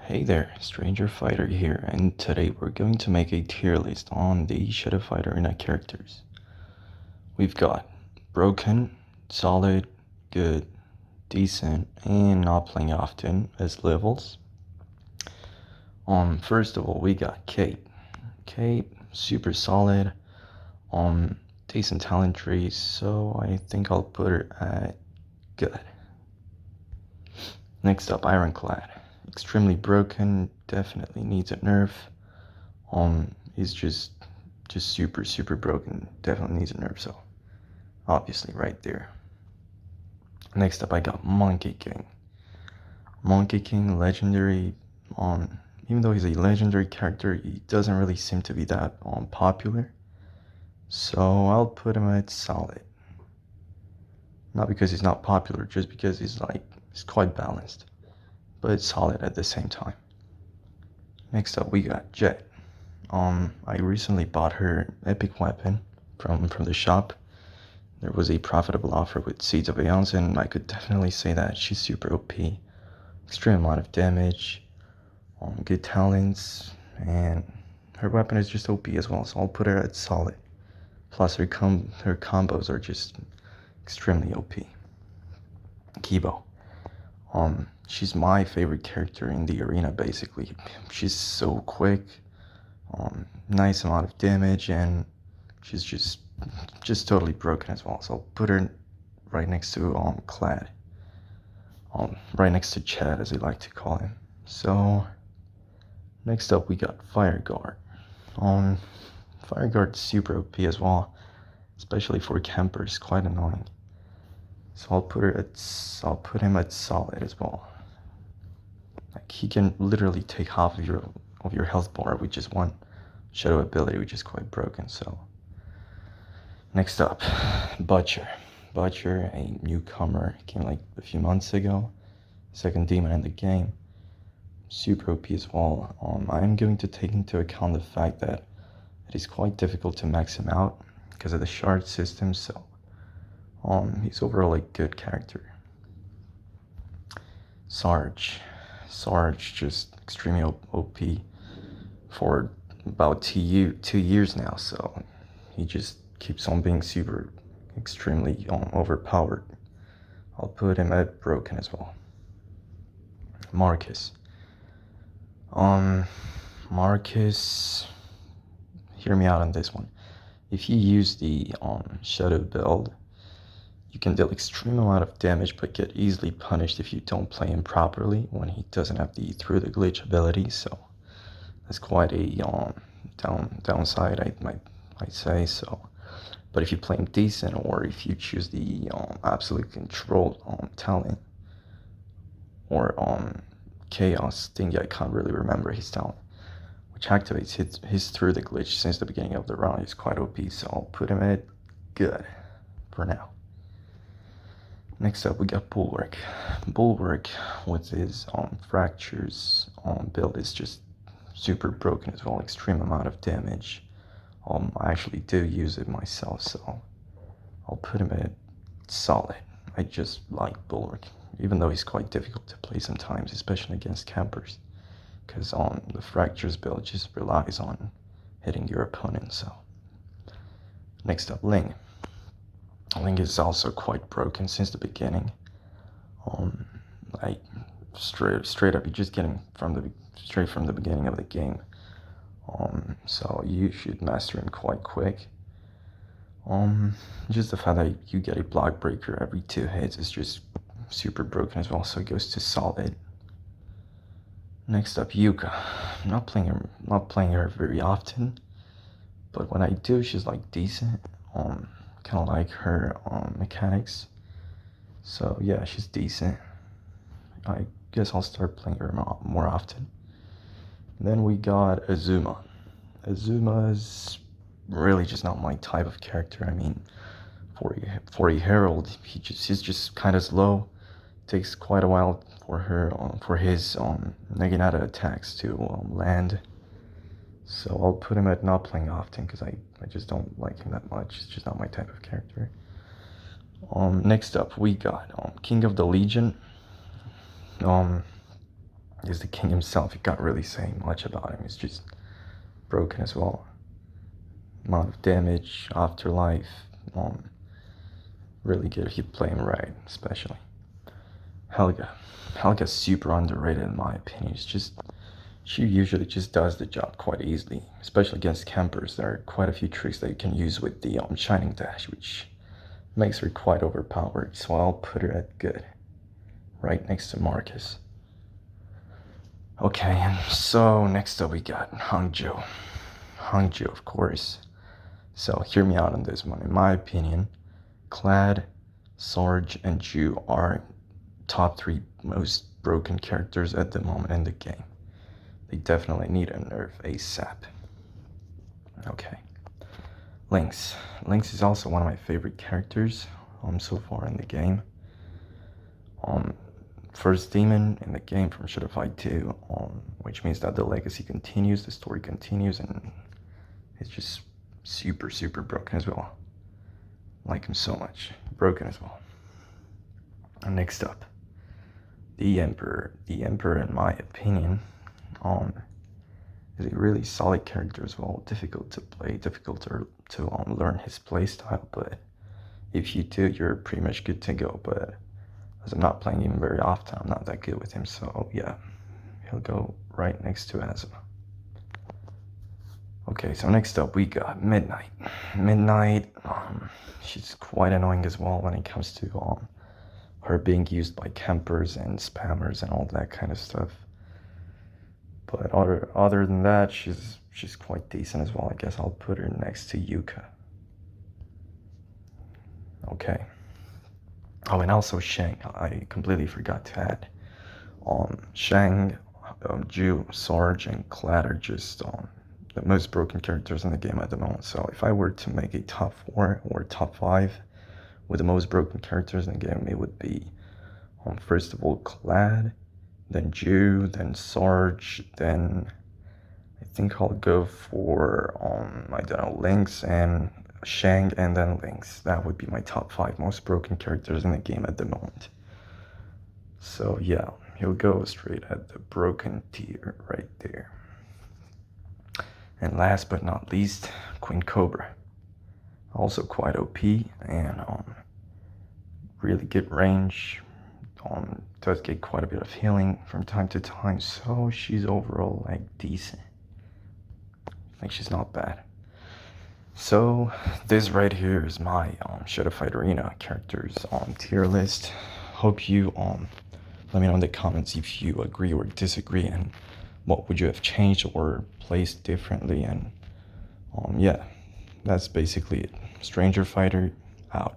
Hey there, Stranger Fighter here, and today we're going to make a tier list on the Shadow Fighter Arena characters. We've got broken, solid, good, decent, and not playing often as levels. First of all, we got Kate. Kate, super solid, decent talent trees, so I think I'll put her at good. Next up, Ironclad. Extremely broken, definitely needs a nerf. He's just super broken. Definitely needs a nerf, so obviously right there. Next up I got Monkey King. Monkey King, legendary. Even though he's a legendary character, he doesn't really seem to be that popular. So I'll put him at solid. Not because he's not popular, just because he's quite balanced. But it's solid at the same time. Next up we got Jet. I recently bought her epic weapon from the shop. There was a profitable offer with Seeds of Aeons, and I could definitely say that she's super OP. Extreme amount of damage, good talents, and her weapon is just OP as well, so I'll put her at solid. Plus her combos are just extremely OP. Kibo. She's my favorite character in the arena basically. She's so quick, nice amount of damage, and she's just totally broken as well. So I'll put her right next to Clad, right next to Chad as they like to call him. So next up we got Fireguard. Fireguard's super OP as well, especially for campers, quite annoying. So I'll put him at solid as well. Like he can literally take half of your health bar with just one shadow ability, which is quite broken. So next up, Butcher. Butcher, a newcomer, came like a few months ago. Second demon in the game. Super OP as well. I am going to take into account the fact that it is quite difficult to max him out because of the shard system. So he's overall a good character. Sarge. Sarge just extremely OP for about 2 years now, so he just keeps on being super extremely overpowered. I'll put him at broken as well. Marcus. Marcus, hear me out on this one. If you use the shadow build, you can deal extreme amount of damage but get easily punished if you don't play him properly when he doesn't have the through the glitch ability, so that's quite a downside I might say. So but if you play him decent, or if you choose the absolute control talent, or chaos thingy, I can't really remember his talent, which activates his through the glitch since the beginning of the round, he's quite OP, so I'll put him at good for now. Next up we got Bulwark. Bulwark with his fractures build is just super broken as well, extreme amount of damage. I actually do use it myself, so I'll put him at solid. I just like Bulwark, even though he's quite difficult to play sometimes, especially against campers, because the fractures build just relies on hitting your opponent. So next up, Ling. Ling is also quite broken since the beginning. Like straight up, you just get him straight from the beginning of the game. So you should master him quite quick. Just the fact that you get a block breaker every 2 hits is just super broken as well, so it goes to solid. Next up, Yuka. I'm not playing her very often, but when I do, she's like decent. Kind of like her mechanics. So yeah, she's decent. I guess I'll start playing her more often. Then we got Azuma. Azuma is really just not my type of character. I mean, for a herald, he's just kind of slow. Takes quite a while for his Naginata attacks to land. So I'll put him at not playing often because I just don't like him that much. It's just not my type of character. Next up we got King of the Legion. He's the king himself. You can't really say much about him. He's just broken as well. Amount of damage, afterlife, really good if you play him right, especially. Helga. Helga's super underrated in my opinion. It's just, she usually just does the job quite easily, especially against campers. There are quite a few tricks that you can use with the Shining Dash, which makes her quite overpowered. So I'll put her at good, right next to Marcus. Okay, and so next up we got Hangzhou. Hangzhou, of course. So hear me out on this one. In my opinion, Clad, Sarge, and Ju are top 3 most broken characters at the moment in the game. They definitely need a nerf ASAP. Okay. Lynx. Lynx is also one of my favorite characters so far in the game. First demon in the game from Shadow Fight 2, which means that the legacy continues, the story continues, and it's just super, super broken as well. Like him so much. Broken as well. And next up, the Emperor. The Emperor, in my opinion, is a really solid character as well. Difficult to play, difficult to learn his playstyle, but if you do, you're pretty much good to go. But as I'm not playing him very often, I'm not that good with him, so yeah, he'll go right next to Azuma. Okay, so next up we got Midnight. Midnight, she's quite annoying as well when it comes to her being used by campers and spammers and all that kind of stuff. But other than that, she's quite decent as well. I guess I'll put her next to Yuka. Okay. Oh, and also Shang. I completely forgot to add. Shang, Ju, Sarge, and Clad are just the most broken characters in the game at the moment. So if I were to make a top 4 or top 5 with the most broken characters in the game, it would be first of all Clad, then Ju, then Sarge, then I think I'll go for I don't know, Lynx and Shang, and then Lynx. That would be my top 5 most broken characters in the game at the moment. So yeah, he'll go straight at the broken tier right there. And last but not least, Queen Cobra. Also quite OP and really good range. Does get quite a bit of healing from time to time, so she's overall like decent. Like she's not bad. So this right here is my Shadow Fight Arena characters tier list. Hope you let me know in the comments if you agree or disagree, and what would you have changed or placed differently. And yeah, that's basically it. Stranger Fighter out.